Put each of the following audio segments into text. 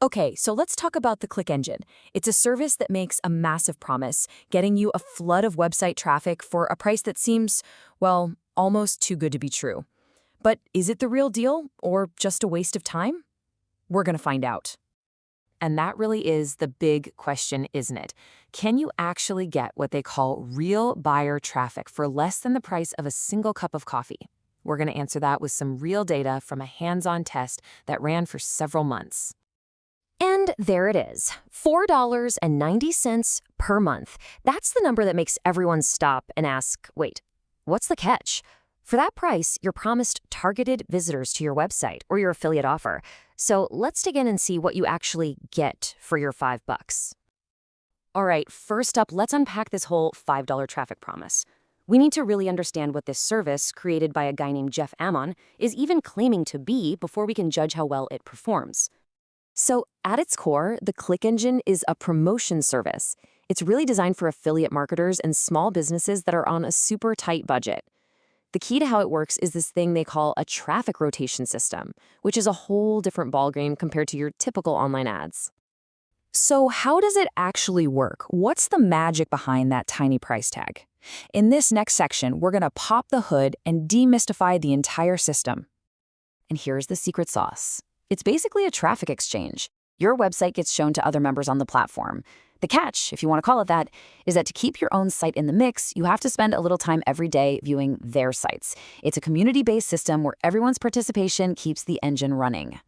Okay, so let's talk about the Click Engine. It's a service that makes a massive promise, getting you a flood of website traffic for a price that seems, well, almost too good to be true. But is it the real deal or just a waste of time? We're going to find out. And that really is the big question, isn't it? Can you actually get what they call real buyer traffic for less than the price of a single cup of coffee? We're going to answer that with some real data from a hands-on test that ran for several months. And there it is, $4.90 per month. That's the number that makes everyone stop and ask, wait, what's the catch? For that price, you're promised targeted visitors to your website or your affiliate offer. So let's dig in and see what you actually get for your $5. All right, first up, let's unpack this whole $5 traffic promise. We need to really understand what this service, created by a guy named Jeff Ammon, is even claiming to be before we can judge how well it performs. So at its core, the Click Engine is a promotion service. It's really designed for affiliate marketers and small businesses that are on a super tight budget. The key to how it works is this thing they call a traffic rotation system, which is a whole different ballgame compared to your typical online ads. So how does it actually work? What's the magic behind that tiny price tag? In this next section, we're going to pop the hood and demystify the entire system. And here's the secret sauce. It's basically a traffic exchange. Your website gets shown to other members on the platform. The catch, if you want to call it that, is that to keep your own site in the mix, you have to spend a little time every day viewing their sites. It's a community-based system where everyone's participation keeps the engine running.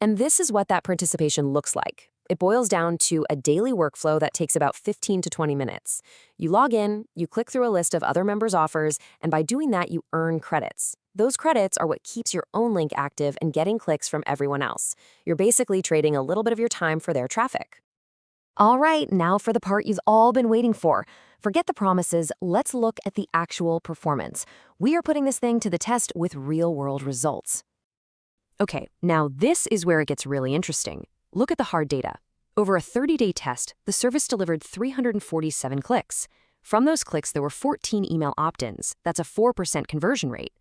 And this is what that participation looks like. It boils down to a daily workflow that takes about 15 to 20 minutes. You log in, you click through a list of other members' offers, and by doing that, you earn credits. Those credits are what keeps your own link active and getting clicks from everyone else. You're basically trading a little bit of your time for their traffic. All right, now for the part you've all been waiting for. Forget the promises, let's look at the actual performance. We are putting this thing to the test with real-world results. Okay, now this is where it gets really interesting. Look at the hard data. Over a 30-day test, the service delivered 347 clicks. From those clicks, there were 14 email opt-ins. That's a 4% conversion rate.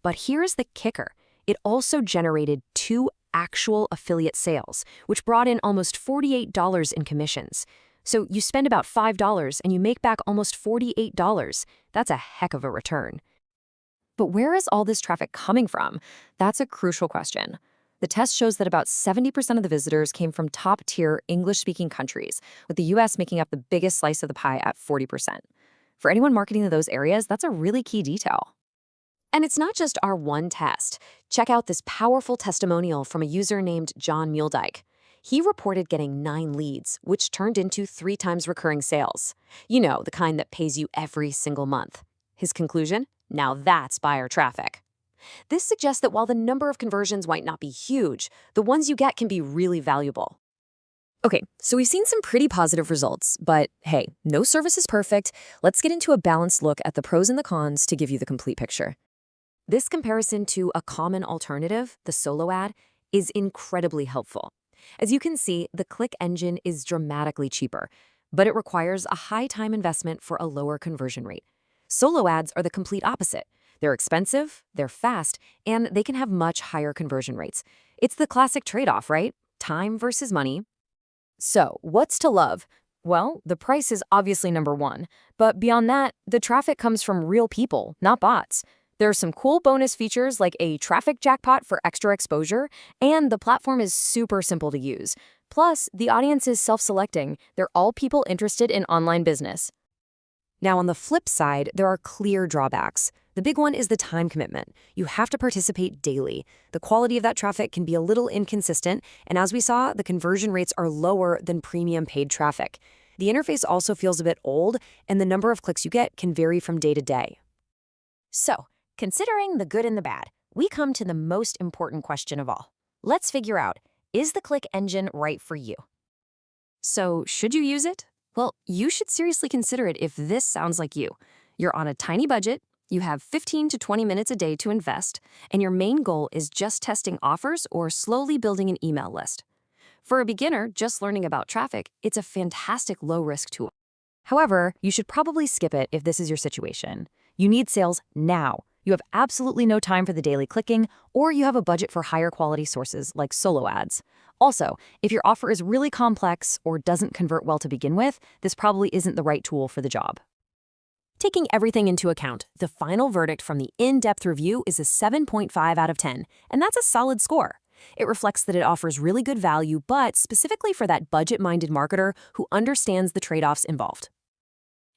But here's the kicker. It also generated 2 actual affiliate sales, which brought in almost $48 in commissions. So you spend about $5 and you make back almost $48. That's a heck of a return. But where is all this traffic coming from? That's a crucial question. The test shows that about 70% of the visitors came from top-tier English-speaking countries, with the US making up the biggest slice of the pie at 40%. For anyone marketing to those areas, that's a really key detail. And it's not just our one test. Check out this powerful testimonial from a user named John Mueldike. He reported getting 9 leads, which turned into 3 times recurring sales. You know, the kind that pays you every single month. His conclusion? Now that's buyer traffic. This suggests that while the number of conversions might not be huge, the ones you get can be really valuable. Okay, so we've seen some pretty positive results, but hey, no service is perfect. Let's get into a balanced look at the pros and the cons to give you the complete picture. This comparison to a common alternative, the solo ad, is incredibly helpful. As you can see, the Click Engine is dramatically cheaper, but it requires a high time investment for a lower conversion rate. Solo ads are the complete opposite. They're expensive, they're fast, and they can have much higher conversion rates. It's the classic trade-off, right? Time versus money. So, what's to love? Well, the price is obviously number one, but beyond that, the traffic comes from real people, not bots. There are some cool bonus features like a Traffic Jackpot for extra exposure, and the platform is super simple to use. Plus, the audience is self-selecting. They're all people interested in online business. Now, on the flip side, there are clear drawbacks. The big one is the time commitment. You have to participate daily. The quality of that traffic can be a little inconsistent, and as we saw, the conversion rates are lower than premium paid traffic. The interface also feels a bit old, and the number of clicks you get can vary from day to day. So, considering the good and the bad, we come to the most important question of all. Let's figure out, is the Click Engine right for you? So, should you use it? Well, you should seriously consider it if this sounds like you. You're on a tiny budget, you have 15 to 20 minutes a day to invest, and your main goal is just testing offers or slowly building an email list. For a beginner just learning about traffic, it's a fantastic low-risk tool. However, you should probably skip it if this is your situation. You need sales now. You have absolutely no time for the daily clicking, or you have a budget for higher quality sources like solo ads. Also, if your offer is really complex or doesn't convert well to begin with, this probably isn't the right tool for the job. Taking everything into account, the final verdict from the in-depth review is a 7.5 out of 10, and that's a solid score. It reflects that it offers really good value, but specifically for that budget-minded marketer who understands the trade-offs involved.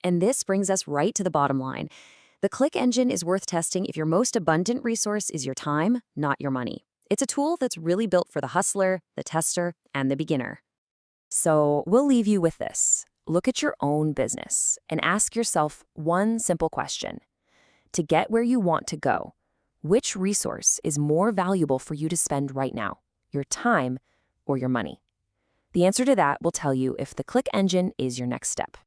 And this brings us right to the bottom line. The click engine is worth testing if your most abundant resource is your time, not your money. It's a tool that's really built for the hustler, the tester, and the beginner. So we'll leave you with this. Look at your own business and ask yourself one simple question. To get where you want to go, which resource is more valuable for you to spend right now, your time or your money? The answer to that will tell you if the click engine is your next step.